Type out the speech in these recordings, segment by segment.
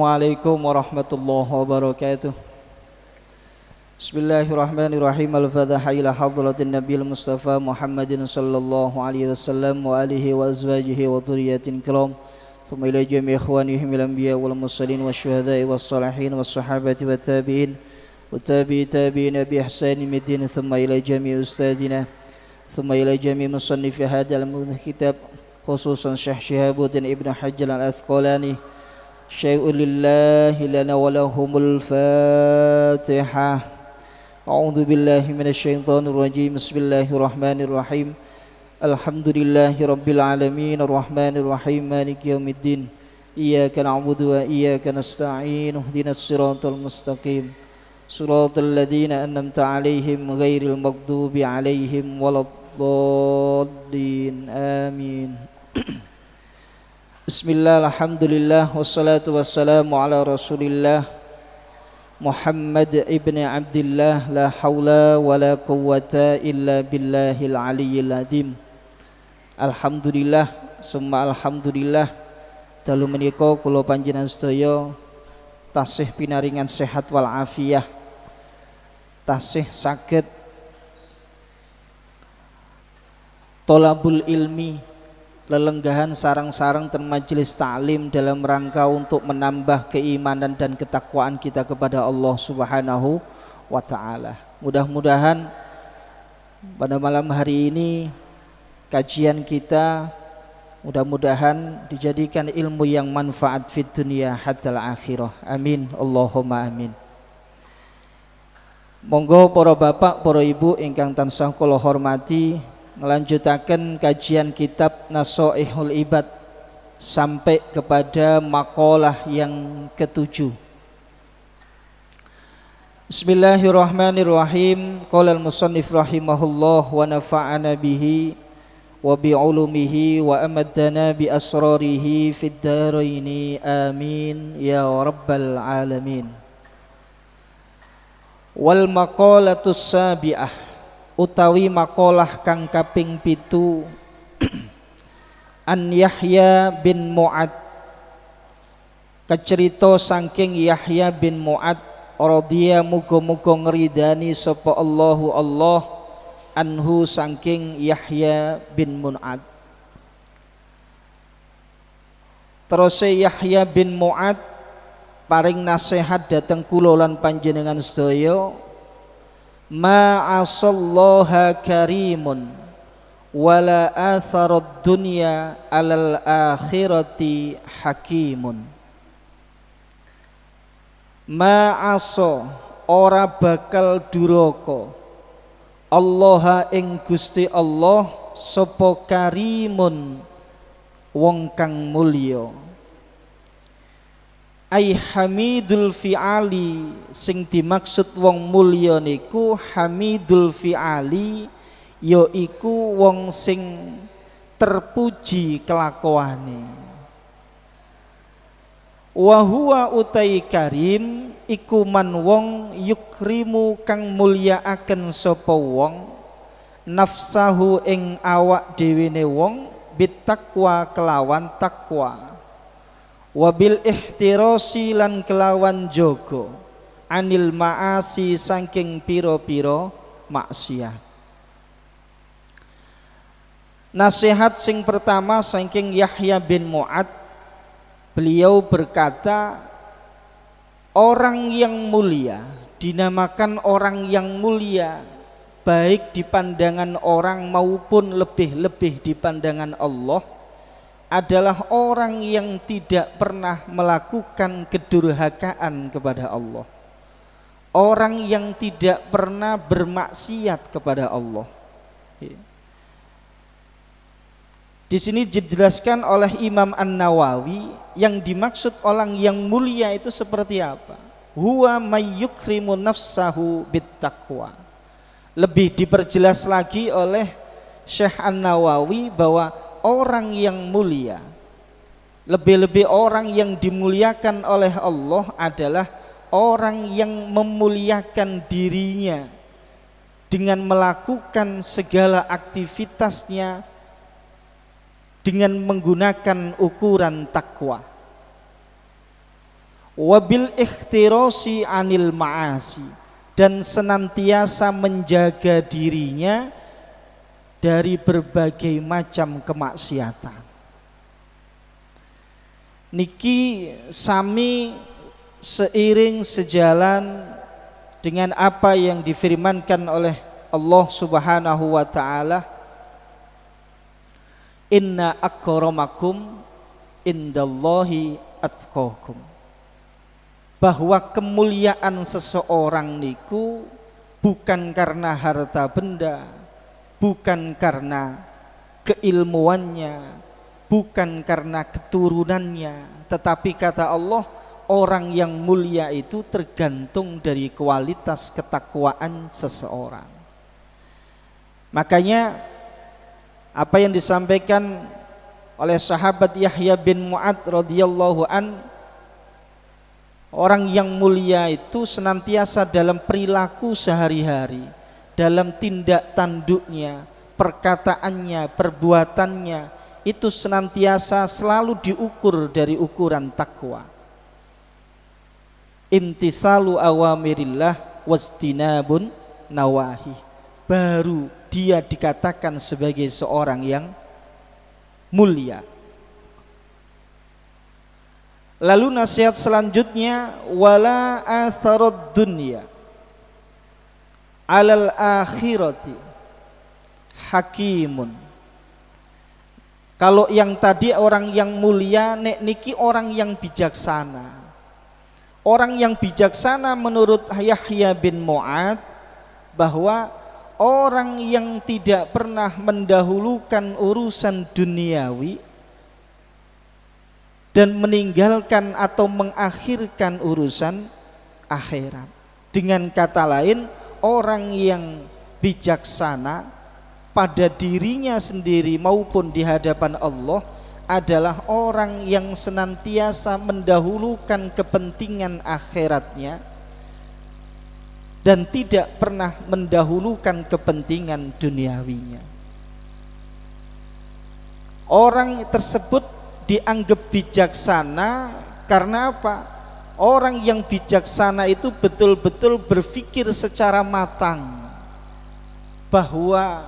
Assalamualaikum warahmatullahi wabarakatuh. Bismillahirrahmanirrahim. Al-Fatihah ila hadratin Nabil Mustafa Muhammadin sallallahu alaihi wasallam wa alihi wa azwajihi wa dhurriyyatin kiram. Thumma ila jami' ikhwanihim al-anbiya wal mursalin wasyuhada'i was salihin was sahabati wat tabi'in wa tabi'i tabi'in bi ihsanin middin. Thumma ila jami' ustadina thumma ila jami' musannifi hadzal kitab khususan Syekh Syihabuddin Ibnu Hajar al-Asqalani. Syai'un lillahi lana wa lahumul Fatihah. A'udzu billahi minasyaitonir rajim. Bismillahirrahmanirrahim. Alhamdulillahi rabbil alamin arrahmanir rahim maliki yaumiddin. Iyyaka na'budu wa iyyaka nasta'in. Ihdinas siratal mustaqim. Siratal ladzina an'amta 'alaihim ghairil maghdubi 'alaihim waladdallin. Amin. Bismillah, alhamdulillah, wassalatu wassalamu ala rasulillah Muhammad ibn Abdillah. La hawla wa la quwwata illa billahil aliyyil azim. Alhamdulillah, summa alhamdulillah. Dalu menika kula panjenengan sedaya tasih pinaringan sehat wal afiyah, tasih saged tolabul ilmi, lelenggahan sarang-sarang dan majelis ta'lim dalam rangka untuk menambah keimanan dan ketakwaan kita kepada Allah Subhanahu wa ta'ala. Mudah-mudahan pada malam hari ini kajian kita mudah-mudahan dijadikan ilmu yang manfaat fid dunia hatta akhirah. Amin Allahumma amin. Monggo para bapak, para ibu ingkang tansah kula hormati, melanjutakan kajian kitab Nasoihul Ibad sampai kepada makalah yang ketujuh. Bismillahirrahmanirrahim. Qala al-musannif rahimahullah wa nafa'ana bihi wa bi'ulumihi wa amaddana bi asrarihi fid dharaini amin ya rabbal alamin. Wal maqalatus sabi'ah, utawi makalah kang kaping 7, An Yahya bin Mu'ad, kacerita saking Yahya bin Mu'ad radhiya muga-muga ngridani sapa Allahu Allah anhu saking Yahya bin Mu'ad. Terus Yahya bin Mu'ad paring nasihat dhateng kula lan panjenengan sedaya, ma'asallaha karimun wala atharad dunya alal akhirati hakimun. Ma'asa ora bakal duraka Allah ing Gusti Allah sapa karimun wong kang mulya. Ai hamidul fi'ali, sing dimaksud wong mulya niku hamidul fi'ali, yaiku wong sing terpuji kelakuane. Wa huwa utai karim iku man wong yukrimu kang mulyaaken sapa wong nafsahu ing awak dhewene wong bittaqwa kelawan takwa, wabil ihtirasi lan kelawan jogo anil ma'asi saking piro-piro maksiat. Nasihat sing pertama saking Yahya bin Mu'ad, beliau berkata, orang yang mulia dinamakan orang yang mulia baik di pandangan orang maupun lebih-lebih di pandangan Allah adalah orang yang tidak pernah melakukan kedurhakaan kepada Allah, orang yang tidak pernah bermaksiat kepada Allah. Di sini dijelaskan oleh Imam An-Nawawi yang dimaksud orang yang mulia itu seperti apa. Huwa mayyukrimu nafsahu bittaqwa. Lebih diperjelas lagi oleh Syekh An-Nawawi bahwa orang yang mulia, lebih-lebih orang yang dimuliakan oleh Allah adalah orang yang memuliakan dirinya dengan melakukan segala aktivitasnya dengan menggunakan ukuran takwa. wabil ikhtirasi anil ma'asi, dan senantiasa menjaga dirinya dari berbagai macam kemaksiatan. Niki sami seiring sejalan dengan apa yang difirmankan oleh Allah Subhanahu wa taala, inna akramakum indallahi atqakum, bahwa kemuliaan seseorang niku bukan karena harta benda, bukan karena keilmuannya, bukan karena keturunannya, tetapi kata Allah, orang yang mulia itu tergantung dari kualitas ketakwaan seseorang. Makanya apa yang disampaikan oleh sahabat Yahya bin Mu'ad radhiyallahu an, orang yang mulia itu senantiasa dalam perilaku sehari-hari, dalam tindak tanduknya, perkataannya, perbuatannya, itu senantiasa selalu diukur dari ukuran takwa. Imtithalu awamirillah wastinabun nawahi, baru dia dikatakan sebagai seorang yang mulia. Lalu nasihat selanjutnya, wala atharud dunya alal akhirati hakimun. Kalau yang tadi orang yang mulia, nek niki orang yang bijaksana. Orang yang bijaksana menurut Yahya bin Mu'ad, bahwa orang yang tidak pernah mendahulukan urusan duniawi dan meninggalkan atau mengakhirkan urusan akhirat. Dengan kata lain, orang yang bijaksana pada dirinya sendiri maupun di hadapan Allah adalah orang yang senantiasa mendahulukan kepentingan akhiratnya dan tidak pernah mendahulukan kepentingan duniawinya. Orang tersebut dianggap bijaksana karena apa? Orang yang bijaksana itu betul-betul berpikir secara matang bahwa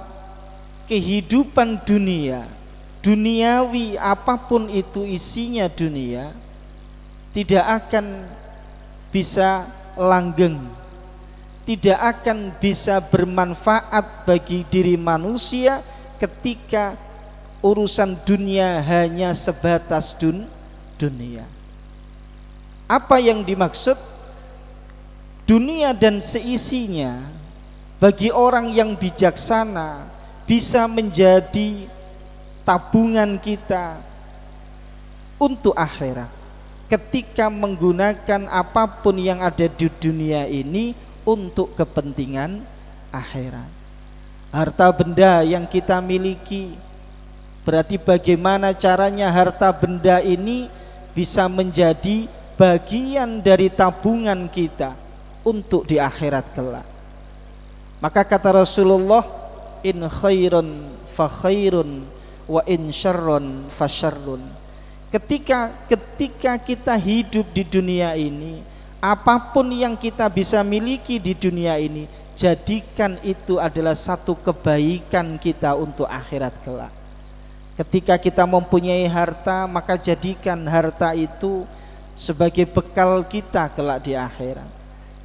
kehidupan dunia, duniawi apapun itu isinya dunia, tidak akan bisa langgeng, tidak akan bisa bermanfaat bagi diri manusia ketika urusan dunia hanya sebatas dunia. Apa yang dimaksud? Dunia dan seisinya bagi orang yang bijaksana bisa menjadi tabungan kita untuk akhirat ketika menggunakan apapun yang ada di dunia ini untuk kepentingan akhirat. Harta benda yang kita miliki, berarti bagaimana caranya harta benda ini bisa menjadi bagian dari tabungan kita untuk di akhirat kelak. Maka kata Rasulullah, in khairun fa khairun wa in syarrun fa syarrun. Ketika kita hidup di dunia ini, apapun yang kita bisa miliki di dunia ini, jadikan itu adalah satu kebaikan kita untuk akhirat kelak. Ketika kita mempunyai harta, maka jadikan harta itu sebagai bekal kita kelak di akhirat.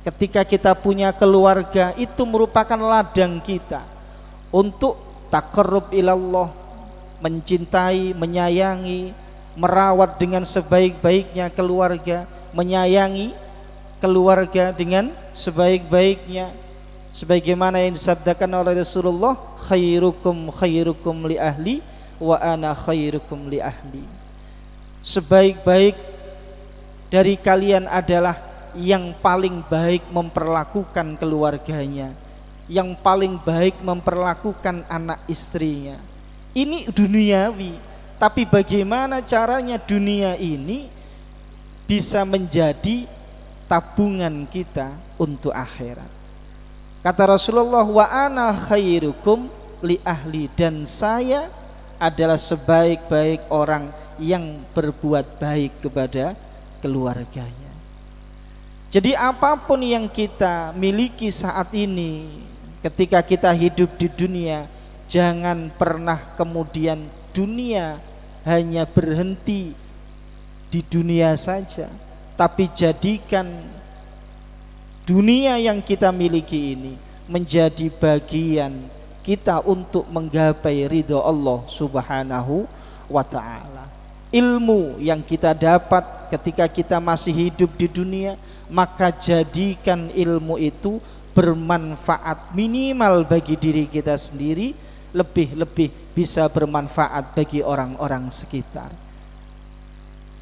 Ketika kita punya keluarga, itu merupakan ladang kita untuk taqarrub ilallah, mencintai, menyayangi, merawat dengan sebaik-baiknya keluarga, menyayangi keluarga dengan sebaik-baiknya, sebagaimana yang disabdakan oleh Rasulullah, khairukum khairukum li ahli wa ana khairukum li ahli. Sebaik-baik dari kalian adalah yang paling baik memperlakukan keluarganya, yang paling baik memperlakukan anak istrinya. Ini duniawi, tapi bagaimana caranya dunia ini bisa menjadi tabungan kita untuk akhirat. Kata Rasulullah, wa ana khairukum li ahli, dan saya adalah sebaik-baik orang yang berbuat baik kepada keluarganya. Jadi apapun yang kita miliki saat ini, ketika kita hidup di dunia, jangan pernah kemudian dunia hanya berhenti di dunia saja, tapi jadikan dunia yang kita miliki ini menjadi bagian kita untuk menggapai ridho Allah Subhanahu wa ta'ala. Ilmu yang kita dapat ketika kita masih hidup di dunia, maka jadikan ilmu itu bermanfaat minimal bagi diri kita sendiri, lebih-lebih bisa bermanfaat bagi orang-orang sekitar.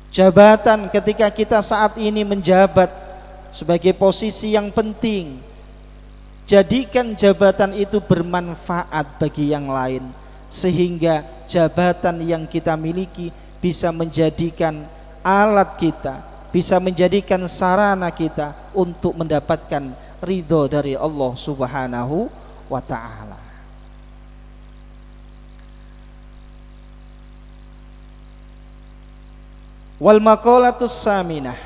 Jabatan ketika kita saat ini menjabat sebagai posisi yang penting, jadikan jabatan itu bermanfaat bagi yang lain, sehingga jabatan yang kita miliki bisa menjadikan alat kita, bisa menjadikan sarana kita untuk mendapatkan ridho dari Allah Subhanahu wa ta'ala. Wal maqalatus saminah,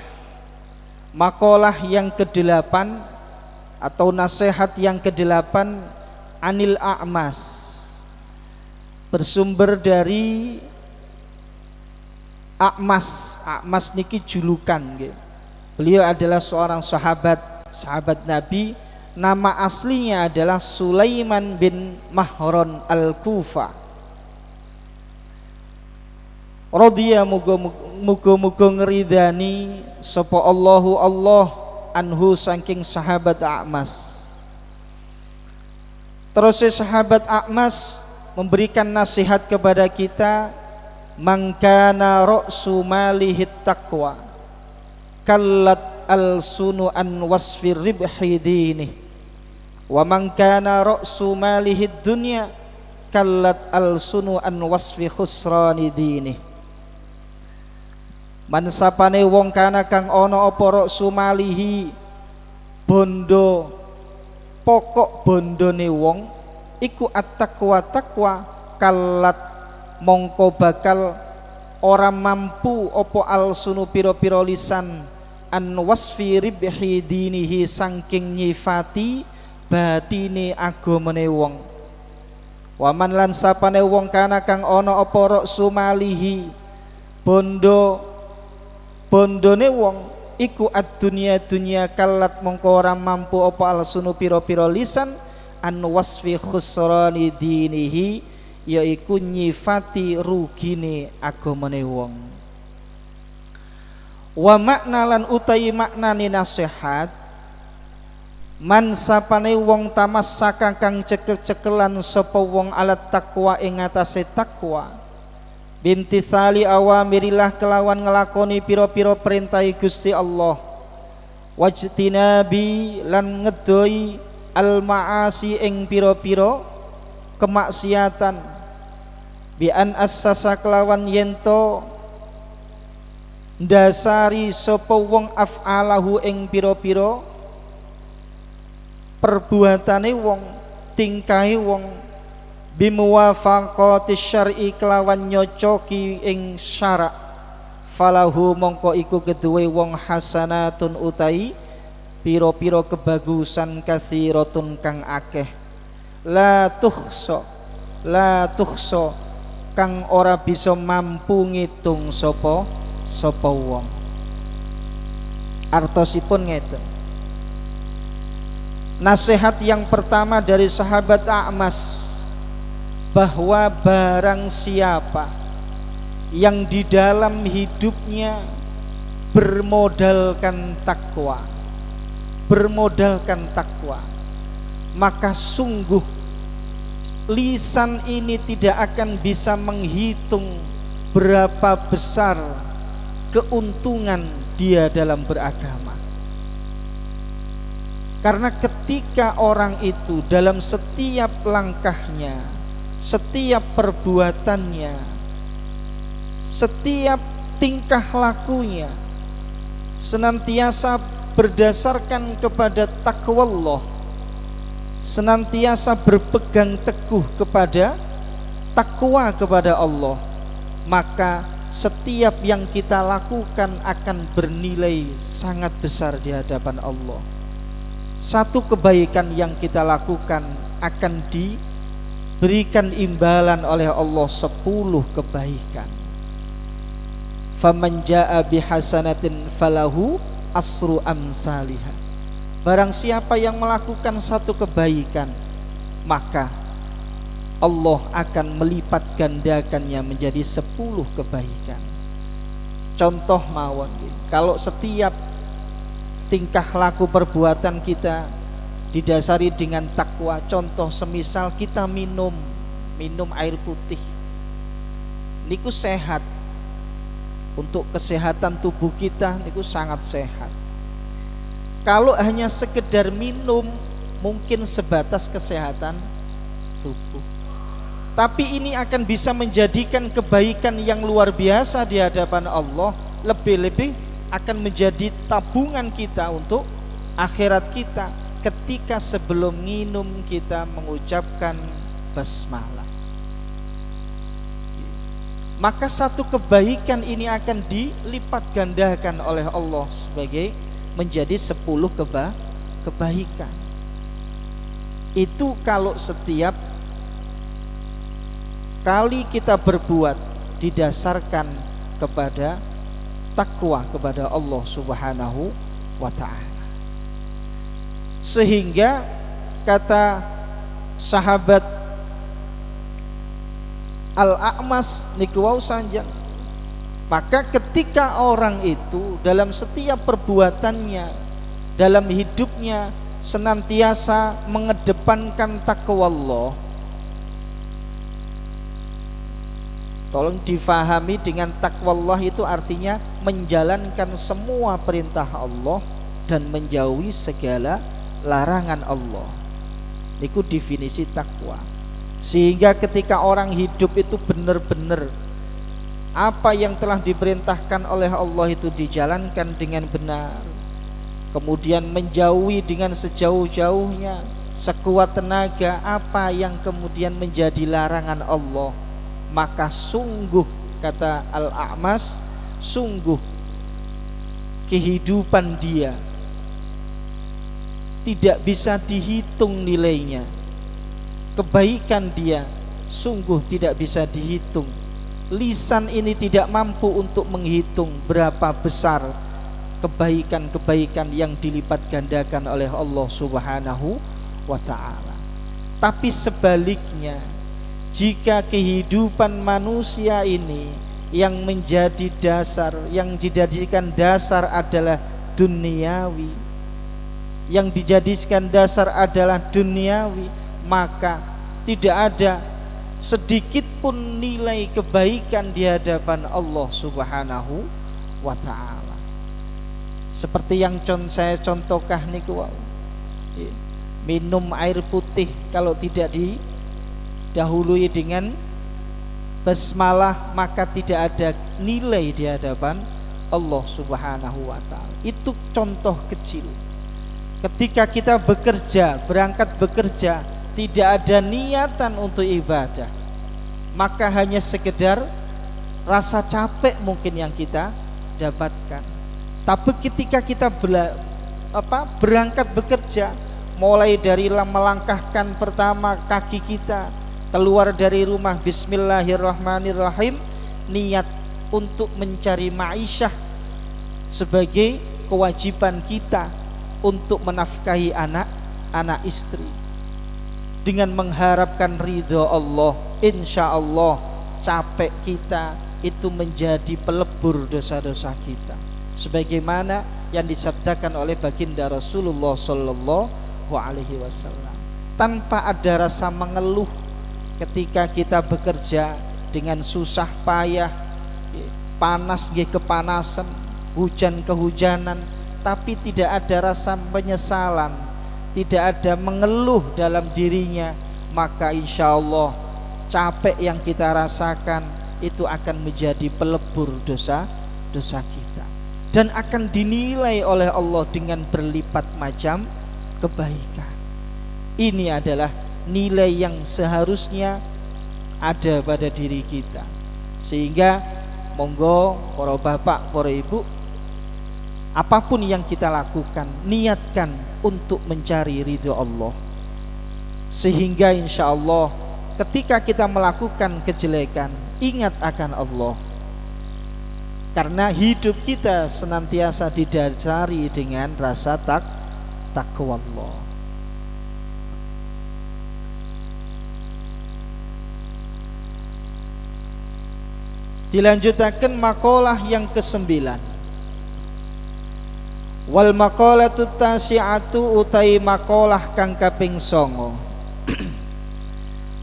maqalah yang ke-8 atau nasihat yang ke-8, anil A'mas, bersumber dari A'mas. A'mas niki julukan nggih. Beliau adalah seorang sahabat Nabi. Nama aslinya adalah Sulaiman bin Mahron al-Kufa. Radhiya muga-muga ngeridani sapa Allahu Allah anhu saking sahabat A'mas. Terus sahabat A'mas memberikan nasihat kepada kita, man kana ra'su malihi taqwa kallat al-sunu an wasfir ribhi dinih wa man kana ra'su malihi dunya kallat al-sunu an wasfi khusrani dinih. Man sapane wong kana kang ana apa ra'su malihi, bondo pokok bondone wong iku at-taqwa, takwa, kallat mongko bakal ora mampu opo al-sunu piro-piro lisan an wasfi ribhi dinihi saking nyifati batine agamane wong. Waman lan sapane wong kana kang ana apa ra'su malihi, bondone wong iku ad-dunya, dunya, kallat mongko ora mampu opo al-sunu piro-piro lisan an wasfi khusrani dinihi, yaiku nyifati rugine agamane wong. Wa makna lan utai maknane nasihat, man sapane wong tamassaka kang cekel-cekelan sapa wong alat takwa ing atase takwa, bimtithali awamirillah kelawan ngelakoni piro-piro perintah Gusti Allah, wajtinabi lan ngedoi al maasi ing piro-piro kemaksiatan, bi an assasa kelawan yento ndasari sapa wong af'alahu ing pira-pira perbuatane wong, tingkahe wong, bimuwafaqati syar'i kelawan nyocoki ing syara', falahu mongko iku keduwe wong hasanatun utai pira-pira kebagusan kathiratun kang akeh, la tuhsa kang ora bisa mampu ngitung sapa wong. Artosipun ngeten. Nasihat yang pertama dari sahabat A'mas, bahwa barang siapa yang di dalam hidupnya bermodalkan takwa, maka sungguh lisan ini tidak akan bisa menghitung berapa besar keuntungan dia dalam beragama. Karena ketika orang itu dalam setiap langkahnya, setiap perbuatannya, setiap tingkah lakunya senantiasa berdasarkan kepada takwa Allah, senantiasa berpegang teguh kepada takwa kepada Allah, maka setiap yang kita lakukan akan bernilai sangat besar di hadapan Allah. Satu kebaikan yang kita lakukan akan diberikan imbalan oleh Allah 10 kebaikan. Faman jaa bihasanatin falahu asru amsalihah. Barang siapa yang melakukan satu kebaikan, maka Allah akan melipat gandakannya menjadi 10 kebaikan. Contoh mawon, kalau setiap tingkah laku perbuatan kita didasari dengan takwa, contoh semisal kita minum air putih, niku sehat untuk kesehatan tubuh kita, niku sangat sehat. Kalau hanya sekedar minum mungkin sebatas kesehatan tubuh, tapi ini akan bisa menjadikan kebaikan yang luar biasa di hadapan Allah. Lebih-lebih akan menjadi tabungan kita untuk akhirat kita ketika sebelum minum kita mengucapkan basmalah. Maka satu kebaikan ini akan dilipat gandakan oleh Allah sebagai menjadi 10 kebaikan. Itu kalau setiap kali kita berbuat didasarkan kepada takwa kepada Allah Subhanahu wa ta'ala. Sehingga kata sahabat Al-A'mas niku wau sanjang, maka ketika orang itu dalam setiap perbuatannya, dalam hidupnya senantiasa mengedepankan takwa Allah. Tolong difahami, dengan takwa Allah itu artinya menjalankan semua perintah Allah dan menjauhi segala larangan Allah. Itu definisi takwa. Sehingga ketika orang hidup itu benar-benar apa yang telah diperintahkan oleh Allah itu dijalankan dengan benar, kemudian menjauhi dengan sejauh-jauhnya, sekuat tenaga apa yang kemudian menjadi larangan Allah, maka sungguh, kata Al-A'mas, sungguh kehidupan dia tidak bisa dihitung nilainya. Kebaikan dia sungguh tidak bisa dihitung. Lisan ini tidak mampu untuk menghitung berapa besar kebaikan-kebaikan yang dilipat gandakan oleh Allah Subhanahu wa ta'ala. Tapi sebaliknya, jika kehidupan manusia ini yang menjadi dasar, yang dijadikan dasar adalah duniawi, yang dijadikan dasar adalah duniawi, maka tidak ada sedikit pun nilai kebaikan di hadapan Allah Subhanahu wa ta'ala. Seperti yang saya contohkan niku, minum air putih kalau tidak didahului dengan basmalah maka tidak ada nilai di hadapan Allah Subhanahu wa ta'ala. Itu contoh kecil. Ketika kita bekerja, berangkat bekerja, tidak ada niatan untuk ibadah, maka hanya sekedar rasa capek mungkin yang kita dapatkan. Tapi ketika kita berangkat bekerja, mulai dari melangkahkan pertama kaki kita keluar dari rumah, bismillahirrahmanirrahim, niat untuk mencari ma'isyah sebagai kewajiban kita untuk menafkahi anak istri, dengan mengharapkan ridho Allah. Insya Allah capek kita itu menjadi pelebur dosa-dosa kita, sebagaimana yang disabdakan oleh baginda Rasulullah Sallallahu Alaihi Wasallam. Tanpa ada rasa mengeluh ketika kita bekerja dengan susah payah, panas kepanasan, hujan kehujanan, tapi tidak ada rasa penyesalan, tidak ada mengeluh dalam dirinya, maka insya Allah capek yang kita rasakan itu akan menjadi pelebur dosa-dosa kita, dan akan dinilai oleh Allah dengan berlipat macam kebaikan. Ini adalah nilai yang seharusnya ada pada diri kita, sehingga monggo para bapak, para ibu, apapun yang kita lakukan, niatkan untuk mencari ridho Allah. Sehingga insya Allah ketika kita melakukan kejelekan, ingat akan Allah. Karena hidup kita senantiasa didasari dengan rasa takwa Allah. Dilanjutakan makalah yang ke-9. Wal maqalatu tasi'atu utai makalah kang kaping 9.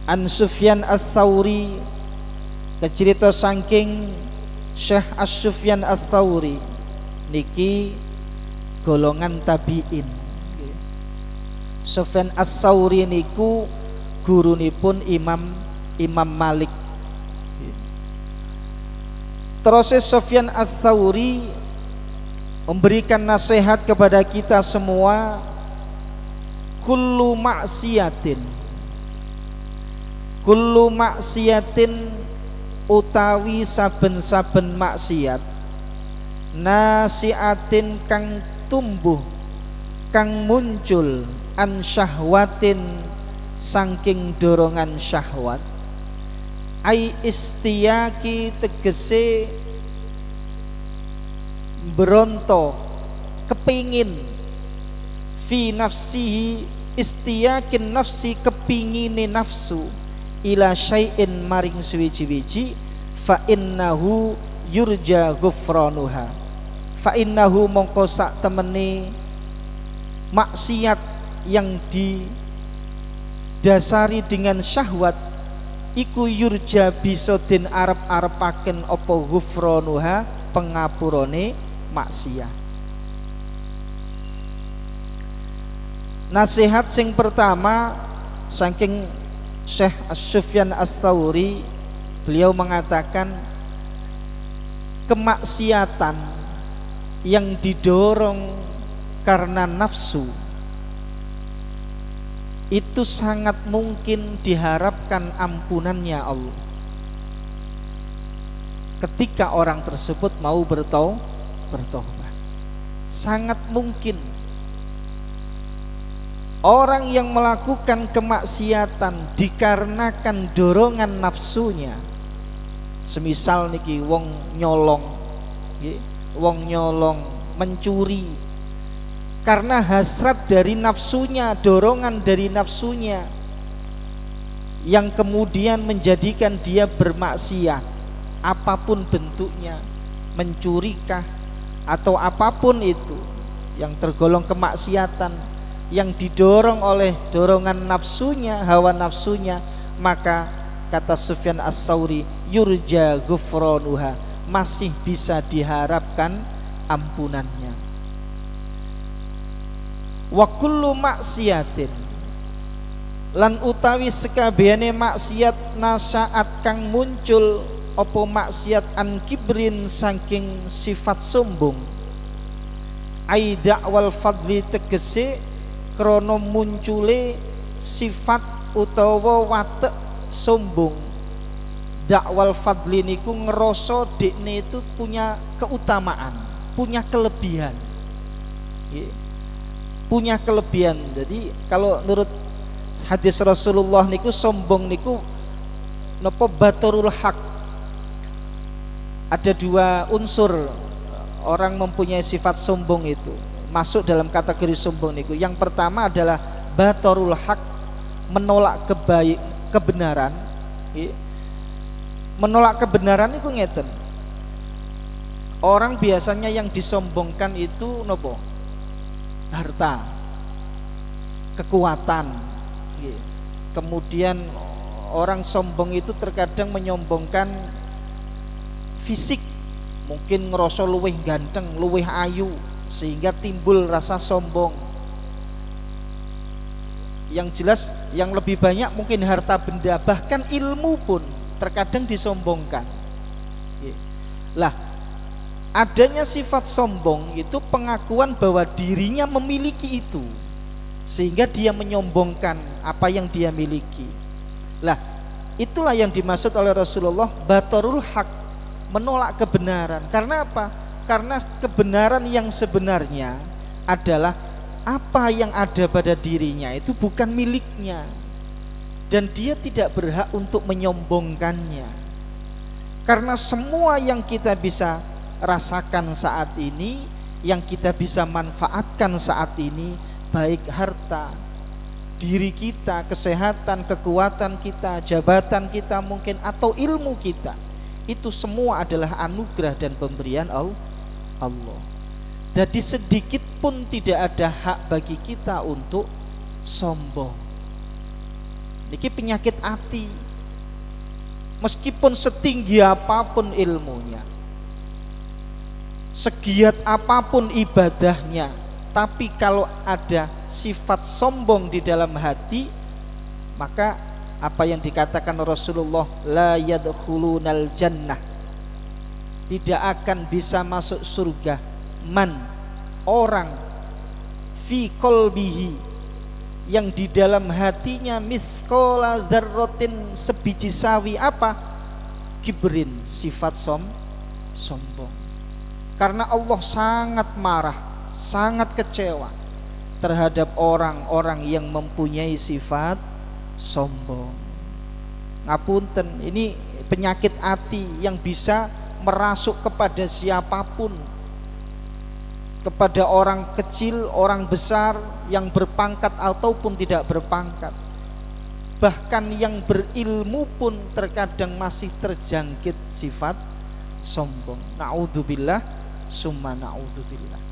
An Sufyan Ats-Tsauri, kecerita saking Syekh As-Sufyan Ats-Tsauri niki golongan tabi'in. Sufyan Ats-Tsauri niku gurunipun Imam Malik. Terus Sufyan Ats-Tsauri memberikan nasihat kepada kita semua, kullu maksiatin utawi saben-saben maksiat, nasiatin kang tumbuh kang muncul an syahwatin saking dorongan syahwat, ai istiyaki tegese beronto kepingin, fi nafsihi istiyakin nafsi kepingine nafsu, ila syai'in maring suwiji-wiji, fa innahu yurja ghufranuha, fa innahu mongko sak temene maksiat yang didasari dengan syahwat iku yurja bisa den arep-arepaken apa ghufranuha, pengapurane maksiat. Nasihat sing pertama saking Syekh As-Sufyan Ats-Tsauri, beliau mengatakan kemaksiatan yang didorong karena nafsu itu sangat mungkin diharapkan ampunannya Allah ketika orang tersebut mau bertobat. Sangat mungkin orang yang melakukan kemaksiatan dikarenakan dorongan nafsunya, semisal niki wong nyolong, mencuri, karena hasrat dari nafsunya, dorongan dari nafsunya yang kemudian menjadikan dia bermaksiat, apapun bentuknya, mencurikah atau apapun itu yang tergolong kemaksiatan yang didorong oleh dorongan nafsunya, hawa nafsunya, maka kata Sufyan Ats-Tsauri, yurja ghufranuha, masih bisa diharapkan ampunannya. Wa kullu maksiatin, lan utawi sekabehane maksiat, nasaat kang muncul apa maksiat an kibrin saking sifat sombong, ai da'wal fadli tegese krana muncule sifat utawa watek sombong. Dakwal fadli niku ngerasa dekne itu punya keutamaan, punya kelebihan, punya kelebihan. Jadi kalau menurut hadis Rasulullah niku sombong niku napa batorul haq. Ada dua unsur orang mempunyai sifat sombong itu, masuk dalam kategori sombong niku. Yang pertama adalah batorul haq, menolak kebenaran. Menolak kebenaran itu ngeten. Orang biasanya yang disombongkan itu nopo? Harta, kekuatan. Kemudian orang sombong itu terkadang menyombongkan fisik, mungkin ngerasa luwih ganteng, luwih ayu, sehingga timbul rasa sombong. Yang jelas yang lebih banyak mungkin harta benda, bahkan ilmu pun terkadang disombongkan. Lah, adanya sifat sombong itu pengakuan bahwa dirinya memiliki itu, sehingga dia menyombongkan apa yang dia miliki. Lah, itulah yang dimaksud oleh Rasulullah batorul haq, menolak kebenaran. Karena apa? Karena kebenaran yang sebenarnya adalah apa yang ada pada dirinya itu bukan miliknya, dan dia tidak berhak untuk menyombongkannya. Karena semua yang kita bisa rasakan saat ini, yang kita bisa manfaatkan saat ini, baik harta, diri kita, kesehatan, kekuatan kita, jabatan kita mungkin, atau ilmu kita, itu semua adalah anugerah dan pemberian Allah. Jadi sedikit pun tidak ada hak bagi kita untuk sombong. Niki penyakit hati. Meskipun setinggi apapun ilmunya, segiat apapun ibadahnya, tapi kalau ada sifat sombong di dalam hati, maka apa yang dikatakan Rasulullah, la yadkhulunal jannah, tidak akan bisa masuk surga, man, orang, fi qalbihi, yang di dalam hatinya mithqala dzarratin, sebiji sawi apa? Kibrin, sifat sombong. Karena Allah sangat marah, sangat kecewa terhadap orang-orang yang mempunyai sifat sombong. Ngapunten, ini penyakit hati yang bisa merasuk kepada siapapun, kepada orang kecil, orang besar, yang berpangkat ataupun tidak berpangkat. Bahkan yang berilmu pun terkadang masih terjangkit sifat sombong. Na'udzubillah, summa na'udzubillah.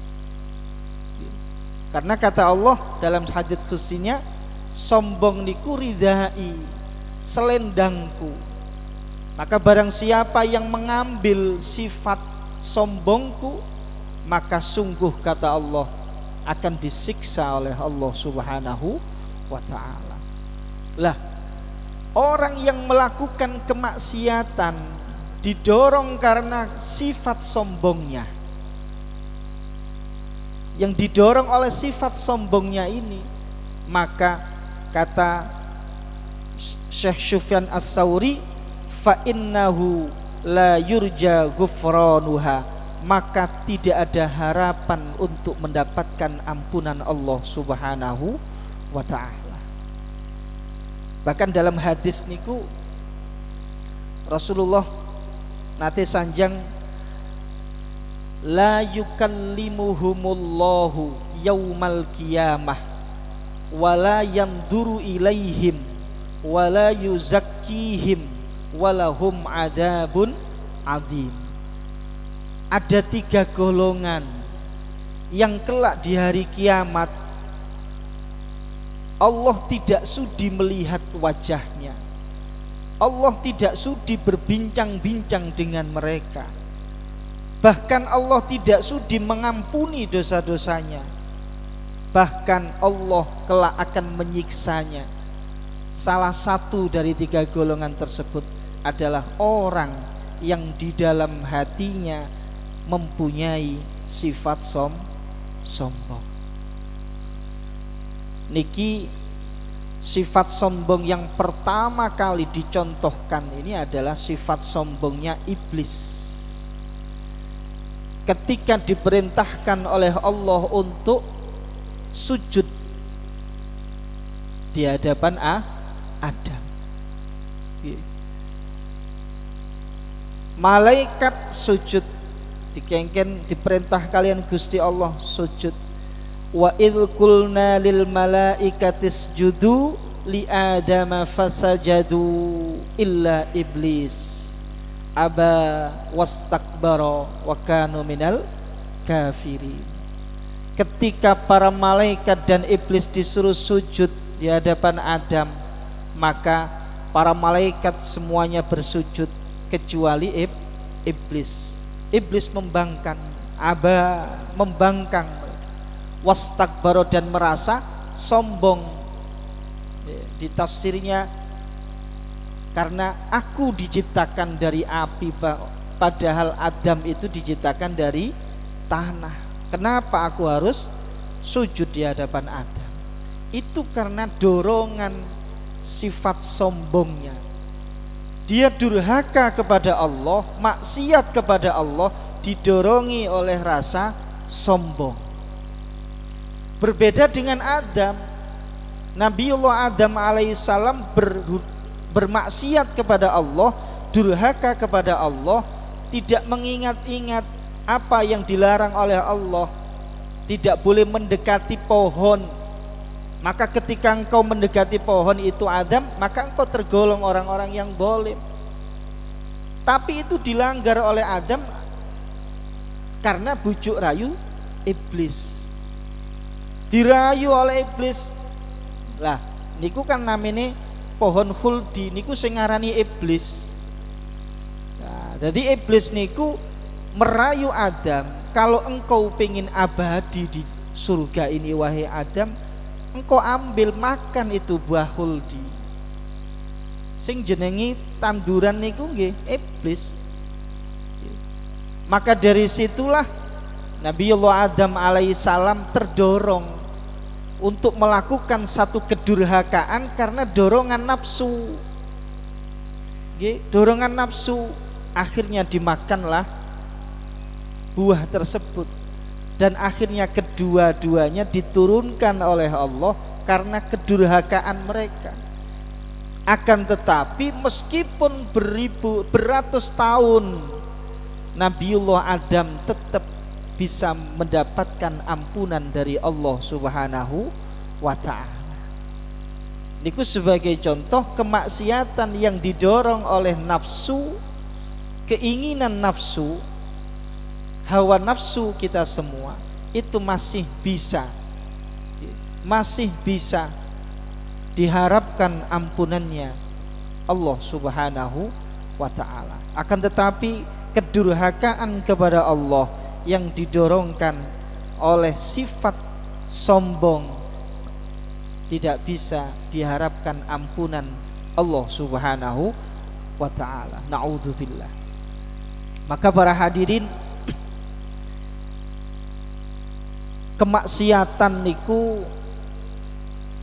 Karena kata Allah dalam hadits qudsinya, sombong niku ridai, selendangku. Maka barang siapa yang mengambil sifat sombongku, maka sungguh kata Allah akan disiksa oleh Allah Subhanahu wa ta'ala. Lah, orang yang melakukan kemaksiatan didorong karena sifat sombongnya. Yang didorong oleh sifat sombongnya ini, maka kata Syekh Sufyan As-Tsauri, fa innahu la yurja ghufranuha, maka tidak ada harapan untuk mendapatkan ampunan Allah Subhanahu wa ta'ala. Bahkan dalam hadis niku Rasulullah nate sanjang, la yukallimuhumullahu yaumal qiyamah wala yanduru ilaihim wala yuzakkihim walahum adabun azim. Ada 3 golongan yang kelak di hari kiamat Allah tidak sudi melihat wajahnya, Allah tidak sudi berbincang-bincang dengan mereka, bahkan Allah tidak sudi mengampuni dosa-dosanya, bahkan Allah kelak akan menyiksanya. Salah satu dari 3 golongan tersebut adalah orang yang di dalam hatinya mempunyai sifat sombong. Niki sifat sombong yang pertama kali dicontohkan ini adalah sifat sombongnya iblis. Ketika diperintahkan oleh Allah untuk sujud di hadapan Adam, malaikat sujud, dikengken diperintah kalian Gusti Allah sujud. Wa idh qulna lil malaikati isjudu li adama fasajadu illa iblis aba wastakbara wa kanu minal kafirin. Ketika para malaikat dan iblis disuruh sujud di hadapan Adam, maka para malaikat semuanya bersujud kecuali iblis. Iblis membangkang, aba, membangkang, wastakbaro, dan merasa sombong. Di tafsirnya, karena aku diciptakan dari api, padahal Adam itu diciptakan dari tanah. Kenapa aku harus sujud di hadapan Adam? Itu karena dorongan sifat sombongnya. Dia durhaka kepada Allah, maksiat kepada Allah, didorongi oleh rasa sombong. Berbeda dengan Adam. Nabiullah Adam alaihissalam bermaksiat kepada Allah, durhaka kepada Allah, tidak mengingat-ingat apa yang dilarang oleh Allah. Tidak boleh mendekati pohon. Maka ketika engkau mendekati pohon itu Adam, maka engkau tergolong orang-orang yang zalim. Tapi itu dilanggar oleh Adam karena bujuk rayu iblis. Dirayu oleh iblis. Lah, niku kan namanya pohon khuldi, niku sing ngarani iblis. Nah, jadi iblis niku merayu Adam, kalau engkau pengen abadi di surga ini wahai Adam, engkau ambil makan itu buah khuldi. Sing jenengi tanduran niku nggih iblis. Maka dari situlah Nabiullah Adam alaihissalam terdorong untuk melakukan satu kedurhakaan karena dorongan nafsu. Dorongan nafsu, akhirnya dimakanlah buah tersebut, dan akhirnya kedua-duanya diturunkan oleh Allah karena kedurhakaan mereka. Akan tetapi meskipun beratus tahun, Nabiullah Adam tetap bisa mendapatkan ampunan dari Allah Subhanahu wa ta'ala. Niku sebagai contoh kemaksiatan yang didorong oleh nafsu, keinginan nafsu, hawa nafsu kita semua itu masih bisa diharapkan ampunannya Allah Subhanahu wa ta'ala. Akan tetapi kedurhakaan kepada Allah yang didorongkan oleh sifat sombong tidak bisa diharapkan ampunan Allah Subhanahu wa ta'ala. Na'udzubillah. Maka para hadirin, kemaksiatan niku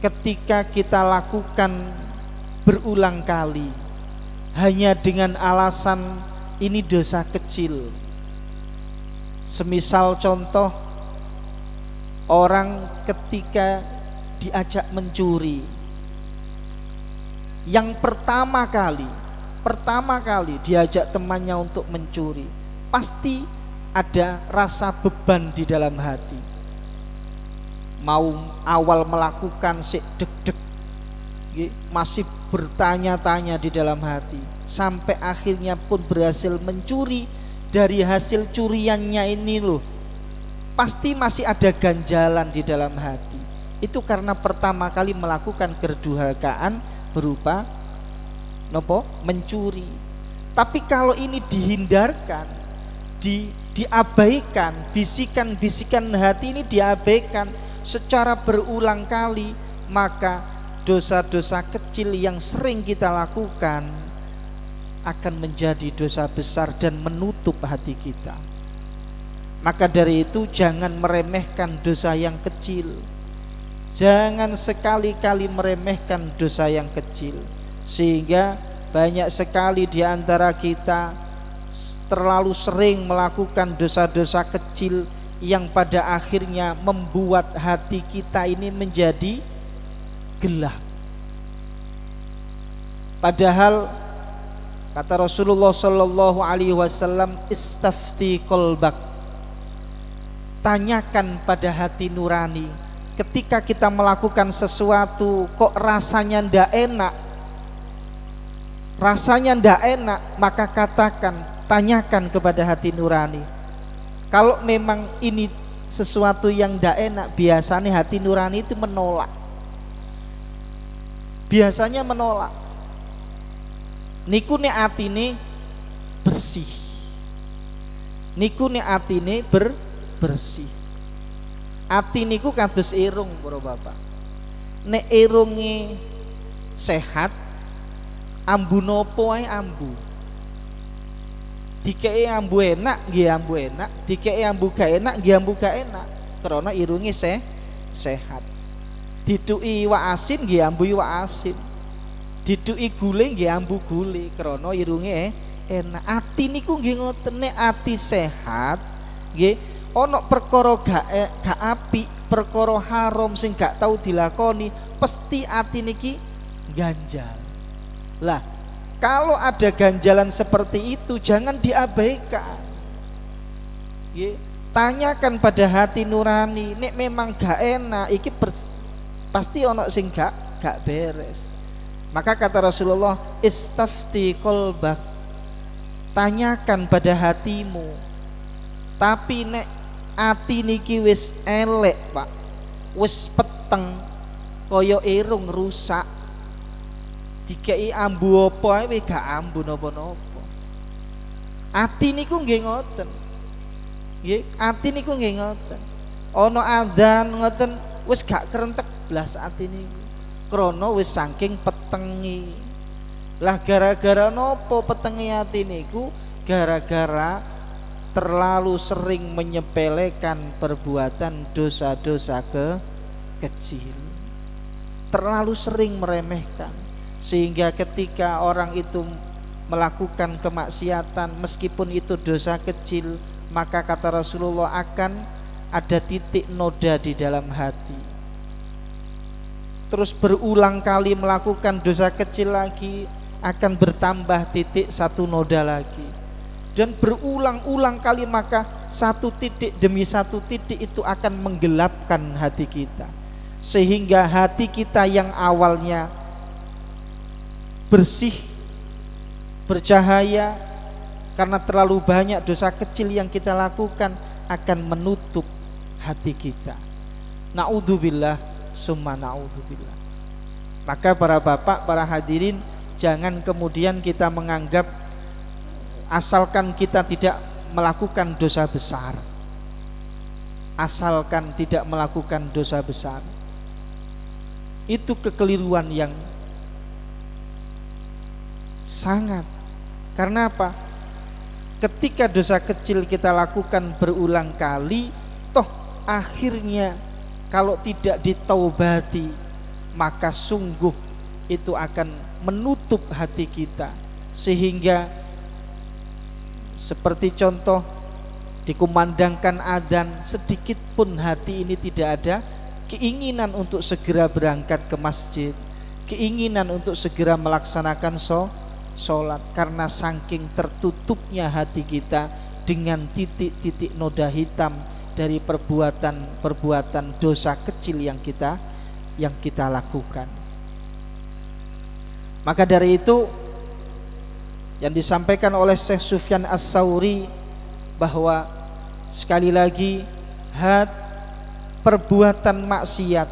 ketika kita lakukan berulang kali hanya dengan alasan ini dosa kecil. Semisal contoh, orang ketika diajak mencuri, yang pertama kali diajak temannya untuk mencuri, pasti ada rasa beban di dalam hati. Mau awal melakukan sik deg-deg, masih bertanya-tanya di dalam hati, sampai akhirnya pun berhasil mencuri. Dari hasil curiannya ini loh, pasti masih ada ganjalan di dalam hati. Itu karena pertama kali melakukan kedurhakaan berupa mencuri. Tapi kalau ini dihindarkan, diabaikan, bisikan-bisikan hati ini diabaikan secara berulang kali, maka dosa-dosa kecil yang sering kita lakukan akan menjadi dosa besar dan menutup hati kita. Maka dari itu jangan meremehkan dosa yang kecil. Jangan sekali-kali meremehkan dosa yang kecil, sehingga banyak sekali di antara kita terlalu sering melakukan dosa-dosa kecil yang pada akhirnya membuat hati kita ini menjadi gelap. Padahal kata Rasulullah sallallahu alaihi wasallam, istafti qalbak, tanyakan pada hati nurani. Ketika kita melakukan sesuatu kok rasanya ndak enak, maka katakan, tanyakan kepada hati nurani. Kalau memang ini sesuatu yang ndak enak, biasanya hati nurani itu menolak. Biasanya menolak. Niku nek atine bersih. Niku nek atine bersih. Ati niku kados irung, para bapak. Nek irunge sehat, ambu nopo ae ambu. Dikei ambu enak nggih ambu enak, dikei ambu gak enak nggih ambu gak enak. Karena irunge sehat. Dituki iwak asin nggih ambu iwak asin. Diduki gule nggih ambu gule krana irunge enak. Ati niku nggih ngoten, nek ati sehat nggih ana perkara gak apik, perkara haram sing gak tau dilakoni, pasti ati niki ganjal. Lah, kalau ada ganjalan seperti itu jangan diabaikan. Nggih, tanyakan pada hati nurani, nek memang gak enak iki pasti ana sing gak beres. Maka kata Rasulullah, istafti qalbak, tanyakan pada hatimu. Tapi nek ati niki wis elek Pak, wis peteng kaya irung rusak, dikei ambu apa ae gak ambu napa-napa. Ati niku nggih ngoten. Nggih, ati niku nggih ngoten. Ana adzan ngoten wis gak kerentek blas ati niku. Krana wis saking petengi. Lah gara-gara nopo petengi ati niku? Gara-gara terlalu sering menyepelekan perbuatan dosa-dosa kecil. Terlalu sering meremehkan, sehingga ketika orang itu melakukan kemaksiatan meskipun itu dosa kecil, maka kata Rasulullah akan ada titik noda di dalam hati. Terus berulang kali melakukan dosa kecil lagi, akan bertambah titik satu noda lagi, dan berulang-ulang kali, maka satu titik demi satu titik itu akan menggelapkan hati kita, sehingga hati kita yang awalnya bersih, bercahaya karena terlalu banyak dosa kecil yang kita lakukan, akan menutup hati kita. Na'udzubillah summa na'udzubillah. Maka para bapak, para hadirin, jangan kemudian kita menganggap asalkan kita tidak melakukan dosa besar, asalkan tidak melakukan dosa besar, itu kekeliruan yang sangat. Karena apa? Ketika dosa kecil kita lakukan berulang kali, toh akhirnya kalau tidak ditaubati, maka sungguh itu akan menutup hati kita, sehingga seperti contoh dikumandangkan adzan, sedikit pun hati ini tidak ada keinginan untuk segera berangkat ke masjid, keinginan untuk segera melaksanakan sholat, karena saking tertutupnya hati kita dengan titik-titik noda hitam dari perbuatan dosa kecil yang kita lakukan. Maka dari itu yang disampaikan oleh Syekh Sufyan As-Tsauri, bahwa sekali lagi perbuatan maksiat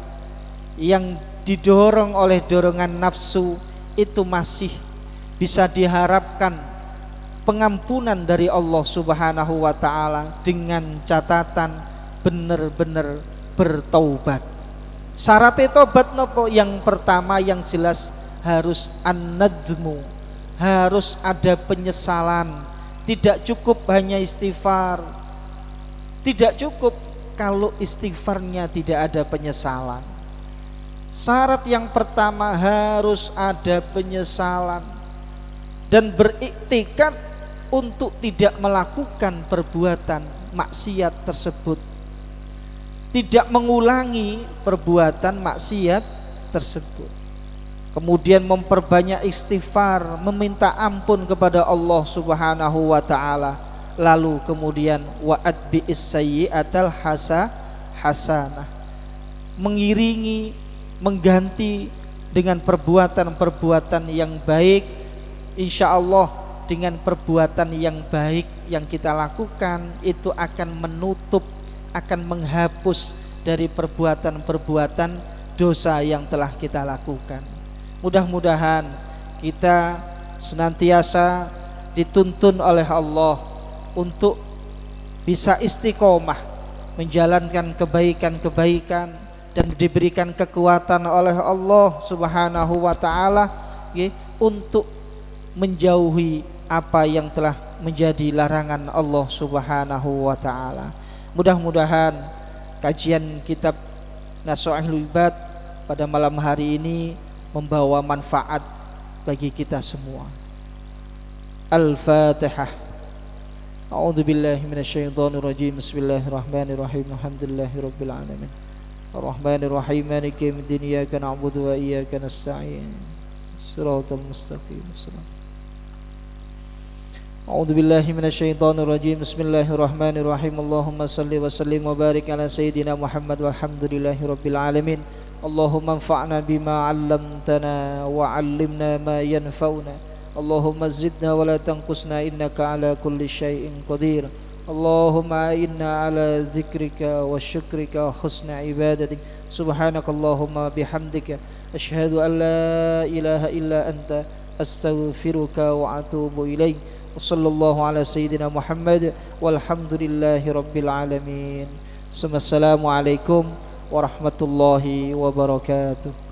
yang didorong oleh dorongan nafsu itu masih bisa diharapkan pengampunan dari Allah Subhanahu wa ta'ala, dengan catatan benar-benar bertaubat. Syaratnya taubat nopo? Yang pertama yang jelas harus an-nadmu, harus ada penyesalan. Tidak cukup hanya istighfar, tidak cukup kalau istighfarnya tidak ada penyesalan. Syarat yang pertama harus ada penyesalan dan beriktikad untuk tidak melakukan perbuatan maksiat tersebut, tidak mengulangi perbuatan maksiat tersebut. Kemudian memperbanyak istighfar, meminta ampun kepada Allah Subhanahu wa ta'ala. Lalu kemudian wa'adbi'is sayyi'atal hasanah, mengiringi, mengganti dengan perbuatan-perbuatan yang baik. Insya Allah dengan perbuatan yang baik yang kita lakukan itu akan menutup, akan menghapus dari perbuatan-perbuatan dosa yang telah kita lakukan. Mudah-mudahan kita senantiasa dituntun oleh Allah untuk bisa istiqomah menjalankan kebaikan-kebaikan dan diberikan kekuatan oleh Allah Subhanahu wa ta'ala untuk menjauhi apa yang telah menjadi larangan Allah Subhanahu wa ta'ala. Mudah-mudahan kajian kitab Nasha'ihul Ibad pada malam hari ini membawa manfaat bagi kita semua. Al-Fatihah. A'udzu billahi minasyaitonir rajim. Bismillahirrahmanirrahim. Alhamdulillahirabbil alamin. Ar-Rahmanir Rahim. Maliki yaumiddin. Iyyaka na'budu wa iyyaka nasta'in. Shiratal mustaqim. A'udzu billahi minasyaitonir rajim. Bismillahirrahmanirrahim. Allahumma shalli wa sallim wa barik ala sayidina Muhammad walhamdulillahirabbil alamin. Allahumma anfa'na bima 'allamtana wa 'allimna ma yanfa'una. Allahumma zidna wa la tanqusna innaka ala kulli syai'in qadir. Allahumma inna ala dzikrika wa syukrika wa husna ibadatik. Subhanakallahumma bihamdika asyhadu an la ilaha illa anta astaghfiruka wa atubu ilaik. Wassallallahu ala sayyidina Muhammad walhamdulillahi rabbil alamin. Assalamualaikum warahmatullahi wabarakatuh.